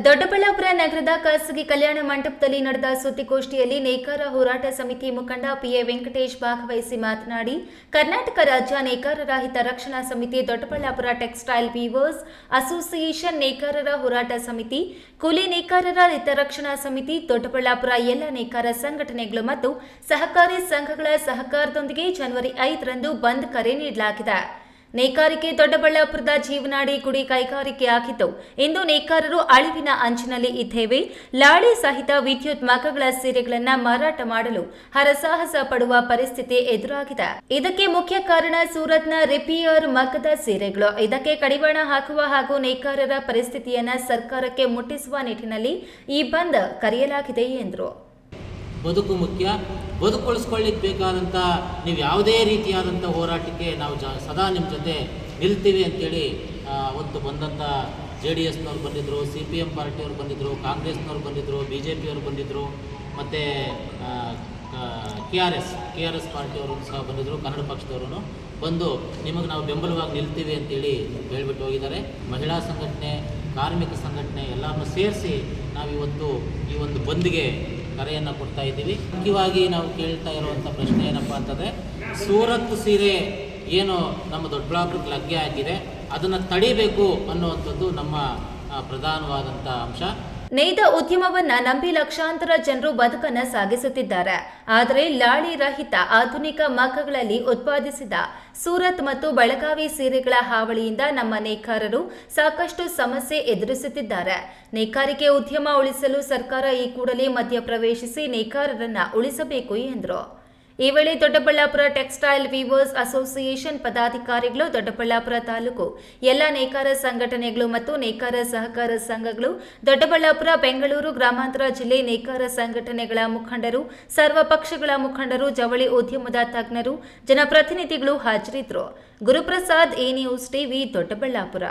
ದೊಡ್ಡಬಳ್ಳಾಪುರ ನಗರದ ಖಾಸಗಿ ಕಲ್ಯಾಣ ಮಂಟಪದಲ್ಲಿ ನಡೆದ ಸುದ್ದಿಗೋಷ್ಠಿಯಲ್ಲಿ ನೇಕಾರ ಹೋರಾಟ ಸಮಿತಿ ಮುಖಂಡ ಪಿಎ ವೆಂಕಟೇಶ್ ಭಾಗವಹಿಸಿ ಮಾತನಾಡಿ, ಕರ್ನಾಟಕ ರಾಜ್ಯ ನೇಕಾರರ ಹಿತರಕ್ಷಣಾ ಸಮಿತಿ, ದೊಡ್ಡಬಳ್ಳಾಪುರ ಟೆಕ್ಸ್ಟೈಲ್ ವೀವರ್ಸ್ ಅಸೋಸಿಯೇಷನ್, ನೇಕಾರರ ಹೋರಾಟ ಸಮಿತಿ, ಕೂಲಿ ನೇಕಾರರ ಹಿತರಕ್ಷಣಾ ಸಮಿತಿ, ದೊಡ್ಡಬಳ್ಳಾಪುರ ಎಲ್ಲ ನೇಕಾರ ಸಂಘಟನೆಗಳು ಮತ್ತು ಸಹಕಾರಿ ಸಂಘಗಳ ಸಹಕಾರದೊಂದಿಗೆ ಜನವರಿ 5ರಂದು ಬಂದ್ ಕರೆ ನೀಡಲಾಗಿದೆ. ನೇಕಾರಿಕೆ ದೊಡ್ಡಬಳ್ಳಾಪುರದ ಜೀವನಾಡಿ ಗುಡಿ ಕೈಗಾರಿಕೆಯಾಗಿದ್ದು, ಇಂದು ನೇಕಾರರು ಅಳಿವಿನ ಅಂಚಿನಲ್ಲಿ ಇದ್ದೇವೆ. ಲಾಳಿ ಸಹಿತ ವಿದ್ಯುತ್ ಮಗ್ಗಗಳ ಸೀರೆಗಳನ್ನು ಮಾರಾಟ ಮಾಡಲು ಹರಸಾಹಸ ಪಡುವ ಪರಿಸ್ಥಿತಿ ಎದುರಾಗಿದೆ. ಇದಕ್ಕೆ ಮುಖ್ಯ ಕಾರಣ ಸೂರತ್ನ ರಿಪಿಯರ್ ಮಗ್ಗದ ಸೀರೆಗಳು. ಇದಕ್ಕೆ ಕಡಿವಾಣ ಹಾಕುವ ಹಾಗೂ ನೇಕಾರರ ಪರಿಸ್ಥಿತಿಯನ್ನು ಸರ್ಕಾರಕ್ಕೆ ಮುಟ್ಟಿಸುವ ನಿಟ್ಟಿನಲ್ಲಿ ಈ ಬಂದ್ ಕರೆಯಲಾಗಿದೆ ಎಂದರು. ಬದುಕು ಮುಖ್ಯ. ಬದುಕು ಉಳಿಸ್ಕೊಳ್ಳಿಕ್ಕೆ ಬೇಕಾದಂಥ ನೀವು ಯಾವುದೇ ರೀತಿಯಾದಂಥ ಹೋರಾಟಕ್ಕೆ ನಾವು ಸದಾ ನಿಮ್ಮ ಜೊತೆ ನಿಲ್ತೀವಿ ಅಂತೇಳಿ ಅವತ್ತು ಬಂದಂಥ JDSನವ್ರು ಬಂದಿದ್ದರು, CPM ಪಾರ್ಟಿಯವರು ಬಂದಿದ್ದರು, ಕಾಂಗ್ರೆಸ್ನವ್ರು ಬಂದಿದ್ದರು, BJPಯವರು ಬಂದಿದ್ದರು, ಮತ್ತು KRS ಪಾರ್ಟಿಯವರು ಸಹ ಬಂದಿದ್ದರು, ಕನ್ನಡ ಪಕ್ಷದವರು ಬಂದು ನಿಮಗೆ ನಾವು ಬೆಂಬಲವಾಗಿ ನಿಲ್ತೀವಿ ಅಂತೇಳಿ ಹೇಳ್ಬಿಟ್ಟು ಹೋಗಿದ್ದಾರೆ. ಮಹಿಳಾ ಸಂಘಟನೆ, ಕಾರ್ಮಿಕ ಸಂಘಟನೆ ಎಲ್ಲರನ್ನೂ ಸೇರಿಸಿ ನಾವಿವತ್ತು ಈ ಒಂದು ಬಂದ್ಗೆ ಕರೆಯನ್ನು ಕೊಡ್ತಾ ಇದ್ದೀವಿ. ಮುಖ್ಯವಾಗಿ ನಾವು ಕೇಳ್ತಾ ಇರುವಂಥ ಪ್ರಶ್ನೆ ಏನಪ್ಪ ಅಂತಂದರೆ, ಸೂರತ್ ಸೀರೆ ಏನು ನಮ್ಮ ದೊಡ್ಡಬಳ್ಳಾಪುರಕ್ಕೆ ಲಗ್ಗೆ ಆಗಿದೆ, ಅದನ್ನು ತಡಿಬೇಕು ಅನ್ನುವಂಥದ್ದು ನಮ್ಮ ಪ್ರಧಾನವಾದಂಥ ಅಂಶ. ನೇಯ್ದ ಉದ್ಯಮವನ್ನ ನಂಬಿ ಲಕ್ಷಾಂತರ ಜನರು ಬದುಕನ್ನು ಸಾಗಿಸುತ್ತಿದ್ದಾರೆ. ಆದರೆ ಲಾಳಿ ರಹಿತ ಆಧುನಿಕ ಮಗ್ಗಗಳಲ್ಲಿ ಉತ್ಪಾದಿಸಿದ ಸೂರತ್ ಮತ್ತು ಬೆಳಗಾವಿ ಸೀರೆಗಳ ಹಾವಳಿಯಿಂದ ನಮ್ಮ ನೇಕಾರರು ಸಾಕಷ್ಟು ಸಮಸ್ಯೆ ಎದುರಿಸುತ್ತಿದ್ದಾರೆ. ನೇಕಾರಿಕೆ ಉದ್ಯಮ ಉಳಿಸಲು ಸರ್ಕಾರ ಈ ಕೂಡಲೇ ಮಧ್ಯಪ್ರವೇಶಿಸಿ ನೇಕಾರರನ್ನ ಉಳಿಸಬೇಕು ಎಂದರು. ಈ ವೇಳೆ ದೊಡ್ಡಬಳ್ಳಾಪುರ ಟೆಕ್ಸ್ಟೈಲ್ ವೀವರ್ಸ್ ಅಸೋಸಿಯೇಷನ್ ಪದಾಧಿಕಾರಿಗಳು, ದೊಡ್ಡಬಳ್ಳಾಪುರ ತಾಲೂಕು ಎಲ್ಲ ನೇಕಾರ ಸಂಘಟನೆಗಳು ಮತ್ತು ನೇಕಾರ ಸಹಕಾರ ಸಂಘಗಳು, ದೊಡ್ಡಬಳ್ಳಾಪುರ, ಬೆಂಗಳೂರು ಗ್ರಾಮಾಂತರ ಜಿಲ್ಲೆ ನೇಕಾರ ಸಂಘಟನೆಗಳ ಮುಖಂಡರು, ಸರ್ವ ಪಕ್ಷಗಳ ಮುಖಂಡರು, ಜವಳಿ ಉದ್ಯಮದ ತಜ್ಞರು, ಜನಪ್ರತಿನಿಧಿಗಳು ಹಾಜರಿದ್ದರು. Guruprasad, A news TV, Doddaballapura.